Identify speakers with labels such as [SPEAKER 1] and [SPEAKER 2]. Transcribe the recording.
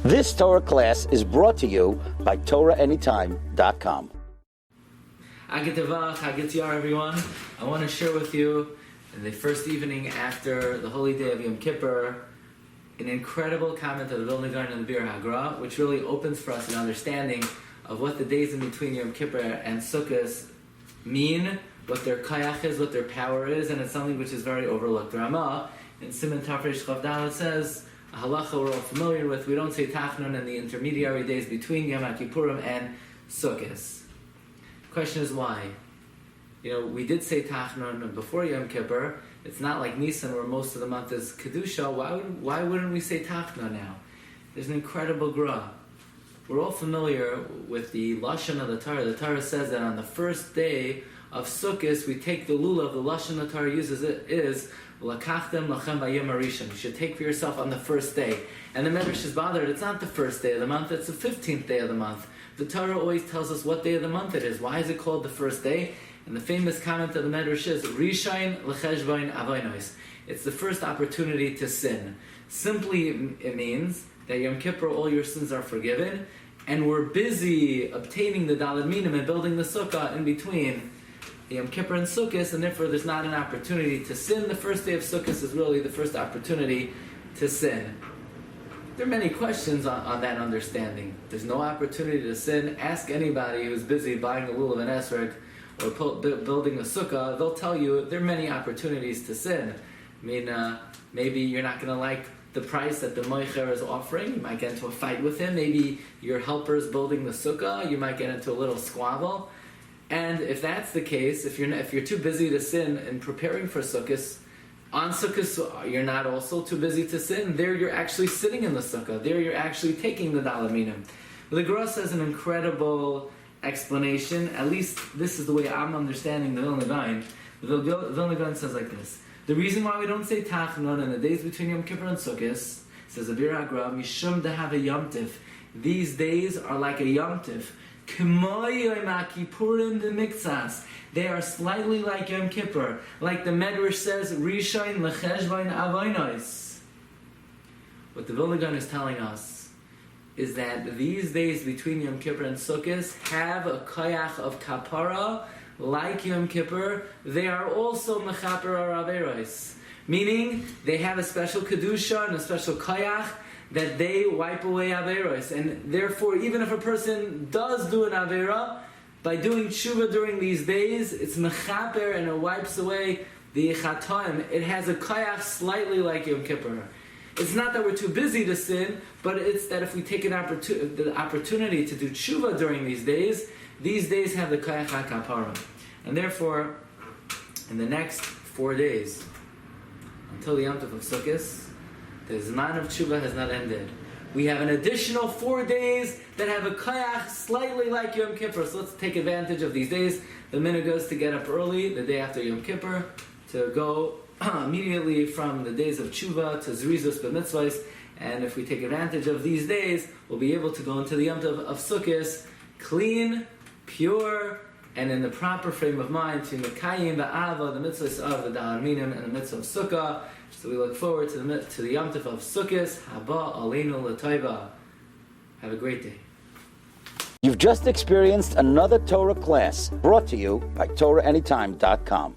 [SPEAKER 1] This Torah class is brought to you by TorahAnytime.com.
[SPEAKER 2] Agit Tevach, Agit Yar, everyone. I want to share with you, in the first evening after the holy day of Yom Kippur, an incredible comment of the Vilna Gaon and the Bir Hagra, which really opens for us an understanding of what the days in between Yom Kippur and Sukkos mean, what their kayach is, what their power is, and it's something which is very overlooked. Rama, in Siman Tafresh Chav Dalet, says, a halacha we're all familiar with, we don't say Tachnun in the intermediary days between Yom Kippurim and Sukkos. Question is why? We did say Tachnun before Yom Kippur. It's not like Nisan where most of the month is Kedusha. Why wouldn't we say Tachnun now? There's an incredible gra. We're all familiar with the Lashon of the Torah. The Torah says that on the first day of Sukkos, we take the lulav. The Lashon the Torah uses it is Lakachtem lachem bayom harishon. You should take for yourself on the first day. And the Medrash is bothered. It's not the first day of the month. It's the 15th day of the month. The Torah always tells us what day of the month it is. Why is it called the first day? And the famous comment of the Medrash is Rishain lecheshvain avonos. It's the first opportunity to sin. Simply, it means that Yom Kippur, all your sins are forgiven, and we're busy obtaining the Daled Minim and building the Sukkah in between Yom Kippur and Sukkos, and therefore there's not an opportunity to sin. The first day of Sukkos is really the first opportunity to sin. There are many questions on that understanding. There's no opportunity to sin. Ask anybody who's busy buying a lulav and esrog or building a sukkah. They'll tell you there are many opportunities to sin. Maybe you're not going to like the price that the moicher is offering. You might get into a fight with him. Maybe your helper's building the sukkah. You might get into a little squabble. And if that's the case, if you're too busy to sin in preparing for Sukkos, on Sukkos you're not also too busy to sin. There you're actually sitting in the sukkah. There you're actually taking the Daled Minim. The Gra says an incredible explanation. At least this is the way I'm understanding the Vilna Gaon. The Vilna Gaon says like this: the reason why we don't say Tachnun in the days between Yom Kippur and Sukkos, says the Bir Hagra, Mishum to have a Yom Tiv. These days are like a Yom Tiv. They are slightly like Yom Kippur. Like the Medrash says, Rishain lecheshvain avonos. What the Vilna Gaon is telling us is that these days between Yom Kippur and Sukkos have a koyach of kapara like Yom Kippur. They are also mechaper averos, meaning they have a special kedusha and a special koyach that they wipe away averos. And therefore, even if a person does do an avera, by doing tshuva during these days, it's mechaper and it wipes away the chatoim. It has a koyach slightly like Yom Kippur. It's not that we're too busy to sin, but it's that if we take the opportunity to do tshuva during these days have the koyach HaKapara. And therefore, in the next 4 days, until the Yom Tov of Sukkos, the Zman of Tshuva has not ended. We have an additional 4 days that have a koyach slightly like Yom Kippur. So let's take advantage of these days. The minhag is to get up early, the day after Yom Kippur, to go immediately from the days of Tshuva to Zrizus b'mitzvahs. And if we take advantage of these days, we'll be able to go into the Yom Tov of Sukkos clean, pure, and in the proper frame of mind to Mekayim Ba'ava, the mitzvahs of the Daled Minim and the mitzvah of Sukkah. So we look forward to the Yom Tov of Sukkos. Haba Aleinu L'Taiva. Have a great day.
[SPEAKER 1] You've just experienced another Torah class brought to you by TorahAnytime.com.